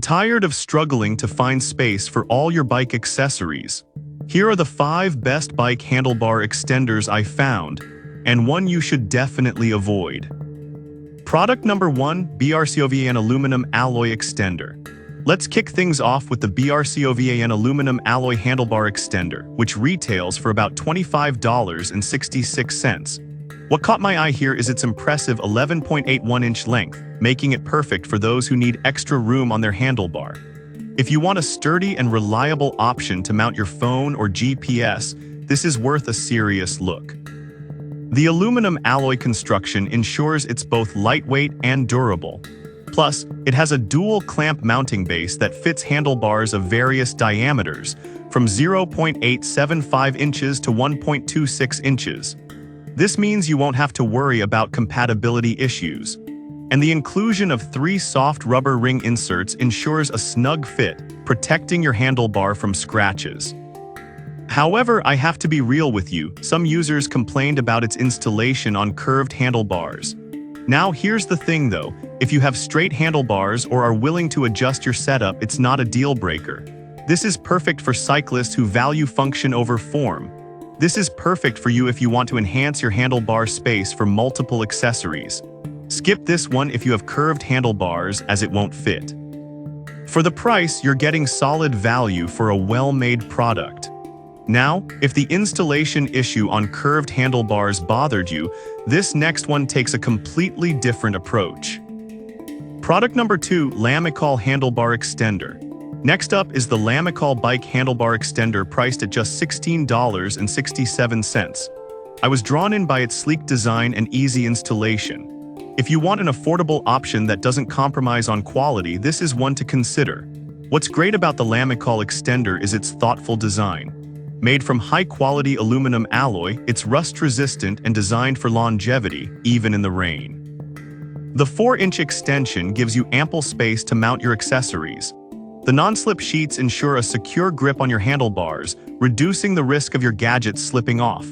Tired of struggling to find space for all your bike accessories? Here are the 5 best bike handlebar extenders I found, and one you should definitely avoid. Product number 1, BRCOVAN Aluminum Alloy Extender. Let's kick things off with the BRCOVAN Aluminum Alloy Handlebar Extender, which retails for about $25.66. What caught my eye here is its impressive 11.81-inch length, making it perfect for those who need extra room on their handlebar. If you want a sturdy and reliable option to mount your phone or GPS, this is worth a serious look. The aluminum alloy construction ensures it's both lightweight and durable. Plus, it has a dual clamp mounting base that fits handlebars of various diameters, from 0.875 inches to 1.26 inches. This means you won't have to worry about compatibility issues. And the inclusion of 3 soft rubber ring inserts ensures a snug fit, protecting your handlebar from scratches. However, I have to be real with you, some users complained about its installation on curved handlebars. Now here's the thing though, if you have straight handlebars or are willing to adjust your setup, it's not a deal breaker. This is perfect for cyclists who value function over form. This is perfect for you if you want to enhance your handlebar space for multiple accessories. Skip this one if you have curved handlebars, as it won't fit. For the price, you're getting solid value for a well-made product. Now, if the installation issue on curved handlebars bothered you, this next one takes a completely different approach. Product number 2, Lamicol Handlebar Extender. Next up is the Lamicol Bike Handlebar Extender, priced at just $16.67. I was drawn in by its sleek design and easy installation. If you want an affordable option that doesn't compromise on quality, this is one to consider. What's great about the Lamicol Extender is its thoughtful design. Made from high-quality aluminum alloy, it's rust-resistant and designed for longevity, even in the rain. The 4-inch extension gives you ample space to mount your accessories. The non-slip sheets ensure a secure grip on your handlebars, reducing the risk of your gadgets slipping off.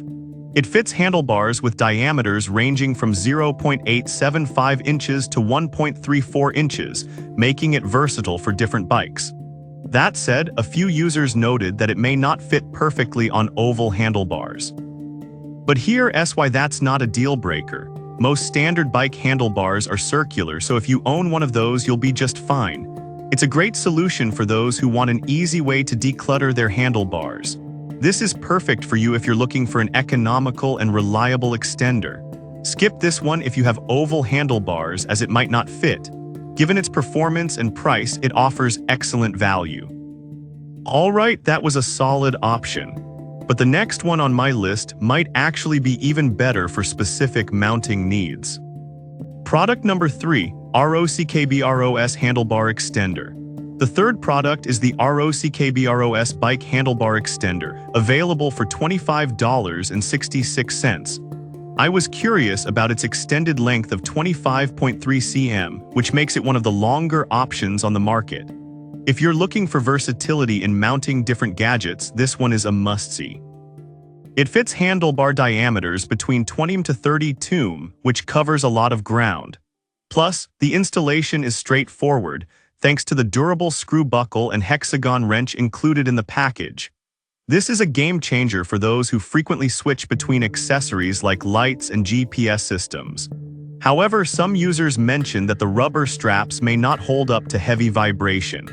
It fits handlebars with diameters ranging from 0.875 inches to 1.34 inches, making it versatile for different bikes. That said, a few users noted that it may not fit perfectly on oval handlebars. But here's why that's not a deal breaker. Most standard bike handlebars are circular, so if you own one of those, you'll be just fine. It's a great solution for those who want an easy way to declutter their handlebars. This is perfect for you if you're looking for an economical and reliable extender. Skip this one if you have oval handlebars, as it might not fit. Given its performance and price, it offers excellent value. Alright, that was a solid option. But the next one on my list might actually be even better for specific mounting needs. Product number 3, ROCKBROS Handlebar Extender. The third product is the ROCKBROS Bike Handlebar Extender, available for $25.66. I was curious about its extended length of 25.3 cm, which makes it one of the longer options on the market. If you're looking for versatility in mounting different gadgets, this one is a must-see. It fits handlebar diameters between 20 to 32, which covers a lot of ground. Plus, the installation is straightforward, thanks to the durable screw buckle and hexagon wrench included in the package. This is a game changer for those who frequently switch between accessories like lights and GPS systems. However, some users mention that the rubber straps may not hold up to heavy vibration.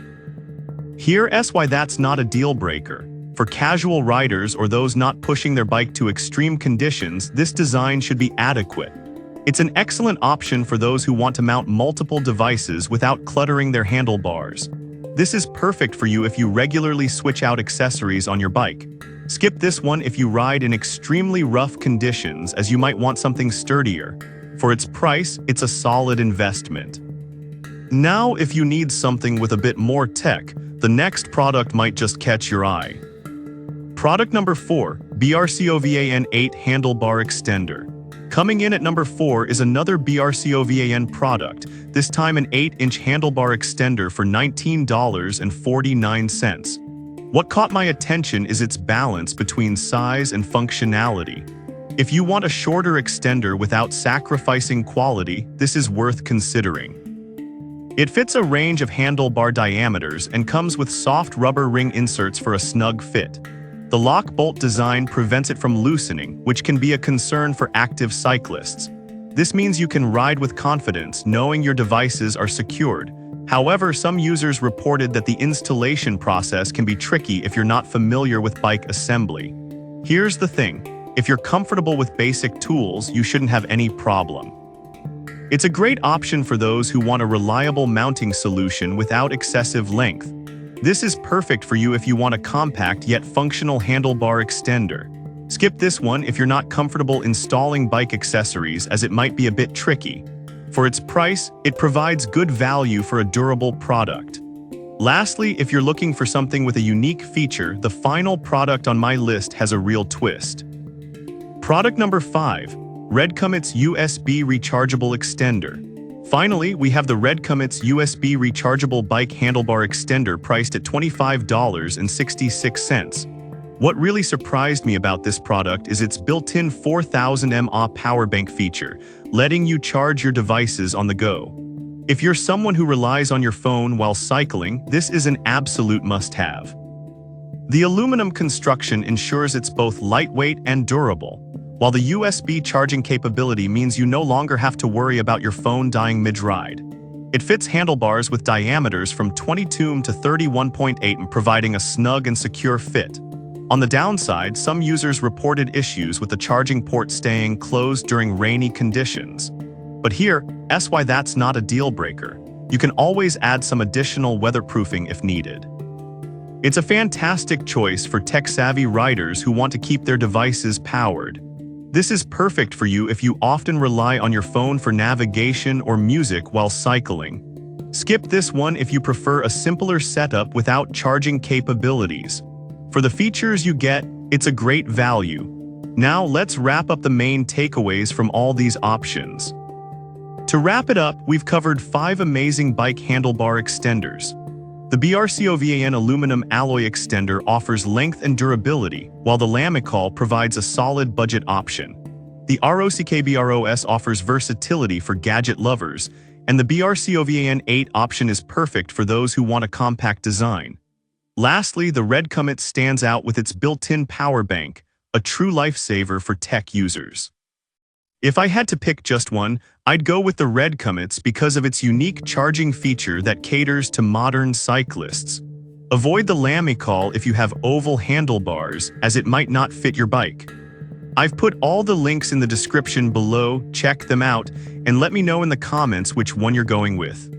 Here's why that's not a deal breaker. For casual riders or those not pushing their bike to extreme conditions, this design should be adequate. It's an excellent option for those who want to mount multiple devices without cluttering their handlebars. This is perfect for you if you regularly switch out accessories on your bike. Skip this one if you ride in extremely rough conditions, as you might want something sturdier. For its price, it's a solid investment. Now, if you need something with a bit more tech, the next product might just catch your eye. Product number 4, BRCOVAN 8 Handlebar Extender. Coming in at number 4 is another BRCOVAN product, this time an 8-inch handlebar extender for $19.49. What caught my attention is its balance between size and functionality. If you want a shorter extender without sacrificing quality, this is worth considering. It fits a range of handlebar diameters and comes with soft rubber ring inserts for a snug fit. The lock bolt design prevents it from loosening, which can be a concern for active cyclists. This means you can ride with confidence, knowing your devices are secured. However, some users reported that the installation process can be tricky if you're not familiar with bike assembly. Here's the thing: if you're comfortable with basic tools, you shouldn't have any problem. It's a great option for those who want a reliable mounting solution without excessive length. This is perfect for you if you want a compact yet functional handlebar extender. Skip this one if you're not comfortable installing bike accessories, as it might be a bit tricky. For its price, it provides good value for a durable product. Lastly, if you're looking for something with a unique feature, the final product on my list has a real twist. Product number 5. Redcomet's USB Rechargeable Extender. Finally, we have the Redcomet's USB Rechargeable Bike Handlebar Extender, priced at $25.66. What really surprised me about this product is its built-in 4000 mAh power bank feature, letting you charge your devices on the go. If you're someone who relies on your phone while cycling, this is an absolute must-have. The aluminum construction ensures it's both lightweight and durable, while the USB charging capability means you no longer have to worry about your phone dying mid-ride. It fits handlebars with diameters from 22 to 31.8, providing a snug and secure fit. On the downside, some users reported issues with the charging port staying closed during rainy conditions. But here's why that's not a deal breaker. You can always add some additional weatherproofing if needed. It's a fantastic choice for tech-savvy riders who want to keep their devices powered. This is perfect for you if you often rely on your phone for navigation or music while cycling. Skip this one if you prefer a simpler setup without charging capabilities. For the features you get, it's a great value. Now let's wrap up the main takeaways from all these options. To wrap it up, we've covered 5 amazing bike handlebar extenders. The BRCOVAN aluminum alloy extender offers length and durability, while the Lamicol provides a solid budget option. The ROCKBROS offers versatility for gadget lovers, and the BRCOVAN 8 option is perfect for those who want a compact design. Lastly, the Redcomet stands out with its built-in power bank, a true lifesaver for tech users. If I had to pick just one, I'd go with the Redcomets because of its unique charging feature that caters to modern cyclists. Avoid the Lamicol if you have oval handlebars, as it might not fit your bike. I've put all the links in the description below, check them out, and let me know in the comments which one you're going with.